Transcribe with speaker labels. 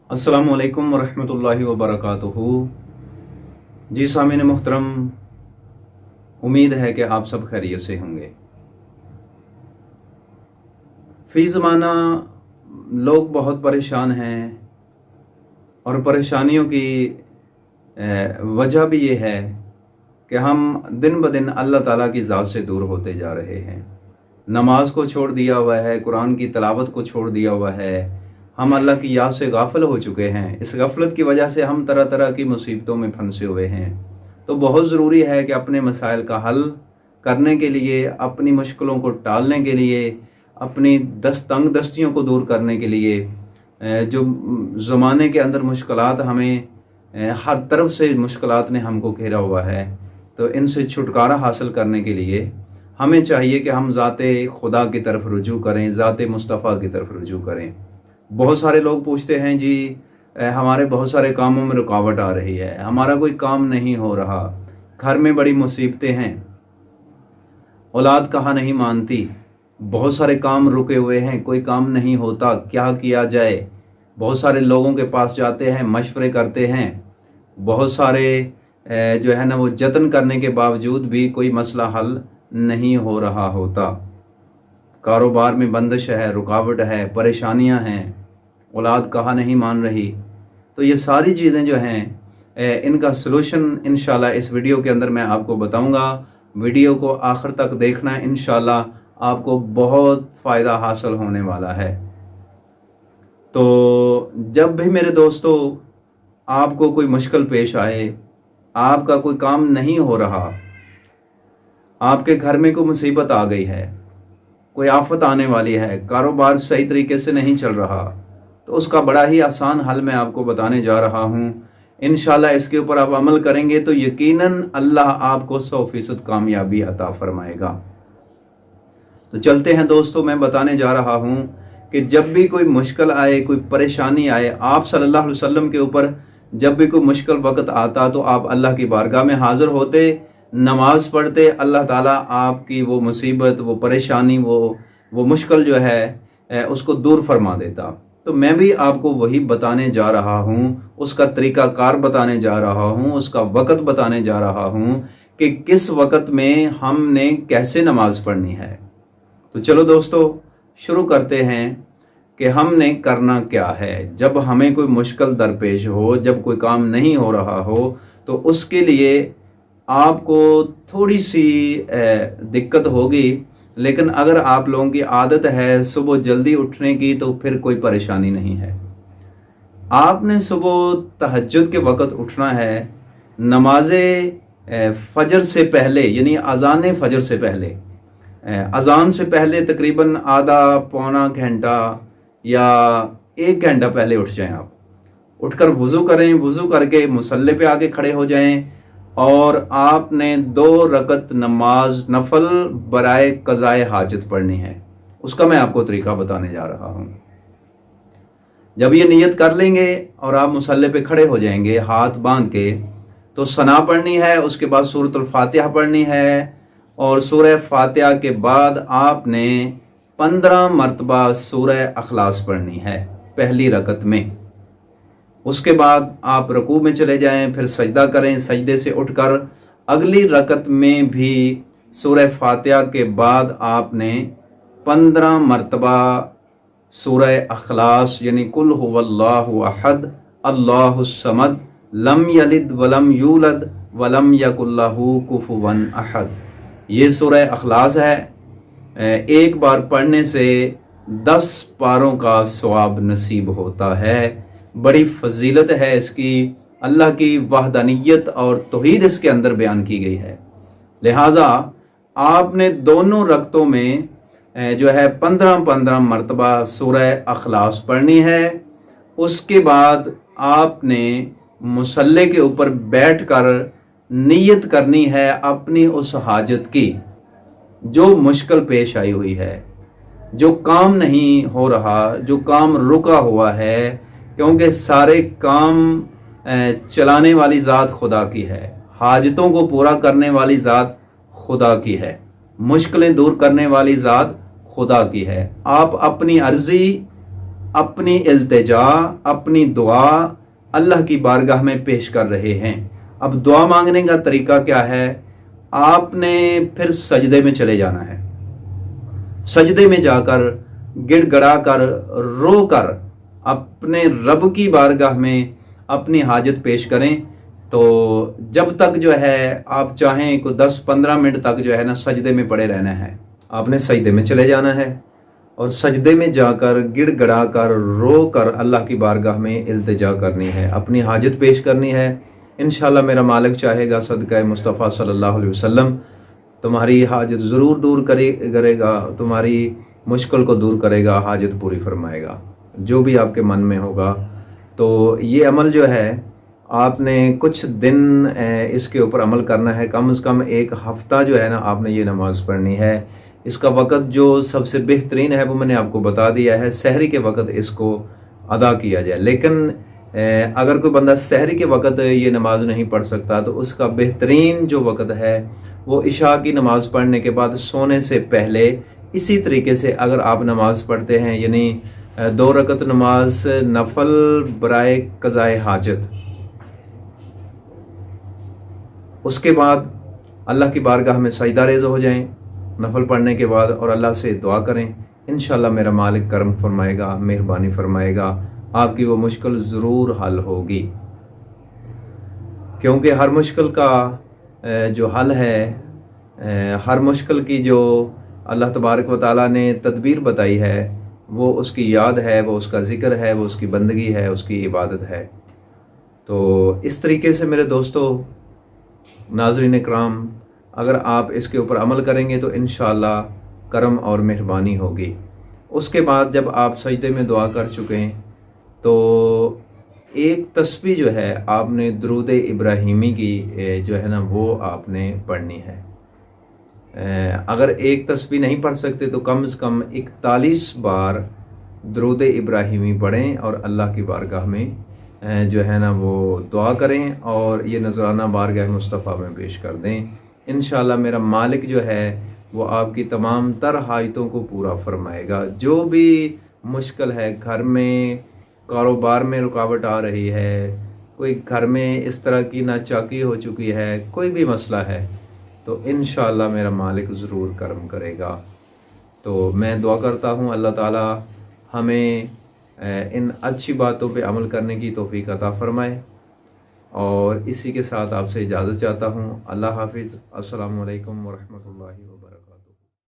Speaker 1: अस्सलामु अलैकुम वरहमतुल्लाहि वबरकातुहू। जी सामीन मुहतरम, उम्मीद है कि आप सब खैरियत से होंगे। फ़ी ज़माना लोग बहुत परेशान हैं और परेशानियों की वजह भी ये है कि हम दिन ब दिन अल्लाह ताला की ज़ात से दूर होते जा रहे हैं। नमाज को छोड़ दिया हुआ है, कुरान की तिलावत को छोड़ दिया हुआ है, हम अल्लाह की याद से गाफिल हो चुके हैं। इस गफलत की वजह से हम तरह तरह की मुसीबतों में फंसे हुए हैं। तो बहुत ज़रूरी है कि अपने मसाइल का हल करने के लिए, अपनी मुश्किलों को टालने के लिए, अपनी तंग दस्तियों को दूर करने के लिए, जो ज़माने के अंदर मुश्किलात हमें हर तरफ से मुश्किलात ने हमको घेरा हुआ है, तो इनसे छुटकारा हासिल करने के लिए हमें चाहिए कि हम ज़ाते खुदा की तरफ रुजू करें, ज़ाते मुस्तफ़ा की तरफ रुजू करें। बहुत सारे लोग पूछते हैं जी हमारे बहुत सारे कामों में रुकावट आ रही है, हमारा कोई काम नहीं हो रहा, घर में बड़ी मुसीबतें हैं, औलाद कहा नहीं मानती, बहुत सारे काम रुके हुए हैं, कोई काम नहीं होता, क्या किया जाए। बहुत सारे लोगों के पास जाते हैं, मशवरे करते हैं, बहुत सारे जो है ना वो जतन करने के बावजूद भी कोई मसला हल नहीं हो रहा होता। कारोबार में बंदिश है, रुकावट है, परेशानियां हैं, औलाद कहा नहीं मान रही। तो ये सारी चीज़ें जो हैं इनका सलूशन इंशाल्लाह इस वीडियो के अंदर मैं आपको बताऊंगा। वीडियो को आखिर तक देखना, इंशाल्लाह आपको बहुत फ़ायदा हासिल होने वाला है। तो जब भी मेरे दोस्तों आपको कोई मुश्किल पेश आए, आपका कोई काम नहीं हो रहा, आपके घर में कोई मुसीबत आ गई है, कोई आफत आने वाली है, कारोबार सही तरीके से नहीं चल रहा, तो उसका बड़ा ही आसान हल मैं आपको बताने जा रहा हूँ। इंशाल्लाह इसके ऊपर आप अमल करेंगे तो यकीनन अल्लाह आपको 100% कामयाबी अता फरमाएगा। तो चलते हैं दोस्तों, मैं बताने जा रहा हूँ कि जब भी कोई मुश्किल आए, कोई परेशानी आए, आप सल्लल्लाहु अलैहि वसल्लम के ऊपर जब भी कोई मुश्किल वक्त आता तो आप अल्लाह की बारगाह में हाजिर होते, नमाज पढ़ते, अल्लाह ताला आपकी वो मुसीबत, वो परेशानी, वो मुश्किल जो है उसको दूर फरमा देता। तो मैं भी आपको वही बताने जा रहा हूँ, उसका तरीक़ाकार बताने जा रहा हूँ, उसका वक़्त बताने जा रहा हूँ कि किस वक़्त में हमने कैसे नमाज पढ़नी है। तो चलो दोस्तों शुरू करते हैं कि हमने करना क्या है। जब हमें कोई मुश्किल दरपेश हो, जब कोई काम नहीं हो रहा हो, तो उसके लिए आपको थोड़ी सी दिक्कत होगी, लेकिन अगर आप लोगों की आदत है सुबह जल्दी उठने की तो फिर कोई परेशानी नहीं है। आपने सुबह तहज्जुद के वक़्त उठना है, नमाज़े फ़जर से पहले, यानी अज़ान फ़जर से पहले, अज़ान से पहले तकरीबन आधा पौना घंटा या 1 घंटा पहले उठ जाएं। आप उठकर वज़ू करें, वज़ू करके मुसल्ले पे आके खड़े हो जाएं और आपने 2 रकत नमाज नफल बराए क़ज़ाए हाजत पढ़नी है। उसका मैं आपको तरीका बताने जा रहा हूँ। जब ये नियत कर लेंगे और आप मुसल्ले पे खड़े हो जाएंगे हाथ बांध के, तो सना पढ़नी है, उसके बाद सूरतुल फातिहा पढ़नी है और सूरह फातिहा के बाद आपने 15 मरतबा सूरह अखलास पढ़नी है पहली रकत में। उसके बाद आप रुकू में चले जाएं, फिर सजदा करें, सजदे से उठकर अगली रकत में भी सूरह फातिहा के बाद आपने 15 मरतबा सूरह अखलास यानी कुल हुवल्लाहु अहद अल्लाहुस समद लम यलिद वलम यूलद वलम यकुल लहू कुफुवन अहद, ये सूरह अखलास है। एक बार पढ़ने से 10 पारों का सवाब नसीब होता है। बड़ी फजीलत है इसकी, अल्लाह की वहदानियत और तौहीद इसके अंदर बयान की गई है। लिहाजा आपने दोनों रकतों में जो है 15-15 मरतबा सूरह अखलास पढ़नी है। उसके बाद आपने मुसल्ले के ऊपर बैठकर नियत करनी है अपनी उस हाजत की जो मुश्किल पेश आई हुई है, जो काम नहीं हो रहा, जो काम रुका हुआ है, क्योंकि सारे काम चलाने वाली ज़ात खुदा की है, हाजतों को पूरा करने वाली ज़ात खुदा की है, मुश्किलें दूर करने वाली ज़ात खुदा की है। आप अपनी अर्जी اپنی التجا، اپنی دعا اللہ کی بارگاہ میں پیش کر رہے ہیں۔ اب دعا مانگنے کا طریقہ کیا ہے؟ آپ نے پھر سجدے میں چلے جانا ہے، سجدے میں جا کر گڑ گڑا کر رو کر اپنے رب کی بارگاہ میں اپنی حاجت پیش کریں۔ تو جب تک جو ہے آپ چاہیں کو 10-15 منٹ تک جو ہے نا سجدے میں پڑے رہنا ہے، آپ نے سجدے میں چلے جانا ہے اور سجدے میں جا کر گڑ گڑا کر رو کر اللہ کی بارگاہ میں التجا کرنی ہے، اپنی حاجت پیش کرنی ہے۔ انشاءاللہ میرا مالک چاہے گا صدقہ مصطفیٰ صلی اللہ علیہ وسلم تمہاری حاجت ضرور دور کرے گا، تمہاری مشکل کو دور کرے گا، حاجت پوری فرمائے گا جو بھی آپ کے من میں ہوگا۔ تو یہ عمل جو ہے آپ نے کچھ دن اس کے اوپر عمل کرنا ہے، کم از کم 1 ہفتہ جو ہے نا آپ نے یہ نماز پڑھنی ہے۔ اس کا وقت جو سب سے بہترین ہے وہ میں نے آپ کو بتا دیا ہے، سحری کے وقت اس کو ادا کیا جائے۔ لیکن اگر کوئی بندہ سحری کے وقت یہ نماز نہیں پڑھ سکتا تو اس کا بہترین جو وقت ہے وہ عشاء کی نماز پڑھنے کے بعد سونے سے پہلے اسی طریقے سے اگر آپ نماز پڑھتے ہیں، یعنی 2 رکعت نماز نفل برائے قضاء حاجت، اس کے بعد اللہ کی بارگاہ میں سجدہ ریز ہو جائیں نفل پڑھنے کے بعد اور اللہ سے دعا کریں، انشاءاللہ میرا مالک کرم فرمائے گا، مہربانی فرمائے گا، آپ کی وہ مشکل ضرور حل ہوگی۔ کیونکہ ہر مشکل کا جو حل ہے، ہر مشکل کی جو اللہ تبارک و تعالیٰ نے تدبیر بتائی ہے وہ اس کی یاد ہے، وہ اس کا ذکر ہے، وہ اس کی بندگی ہے، اس کی عبادت ہے۔ تو اس طریقے سے میرے دوستو، ناظرین کرام، اگر آپ اس کے اوپر عمل کریں گے تو انشاءاللہ کرم اور مہربانی ہوگی۔ اس کے بعد جب آپ سجدے میں دعا کر چکیں تو ایک تسبیح جو ہے آپ نے درود ابراہیمی کی جو ہے نا وہ آپ نے پڑھنی ہے۔ اگر ایک تسبیح نہیں پڑھ سکتے تو کم از کم 41 بار درود ابراہیمی پڑھیں اور اللہ کی بارگاہ میں جو ہے نا وہ دعا کریں اور یہ نذرانہ بارگاہ مصطفیٰ میں پیش کر دیں۔ انشاءاللہ میرا مالک جو ہے وہ آپ کی تمام تر حاجتوں کو پورا فرمائے گا۔ جو بھی مشکل ہے، گھر میں کاروبار میں رکاوٹ آ رہی ہے، کوئی گھر میں اس طرح کی ناچاکی ہو چکی ہے، کوئی بھی مسئلہ ہے تو انشاءاللہ میرا مالک ضرور کرم کرے گا۔ تو میں دعا کرتا ہوں اللہ تعالیٰ ہمیں ان اچھی باتوں پہ عمل کرنے کی توفیق عطا فرمائے، اور اسی کے ساتھ آپ سے اجازت چاہتا ہوں۔ اللہ حافظ، السلام علیکم ورحمۃ اللہ وبرکاتہ۔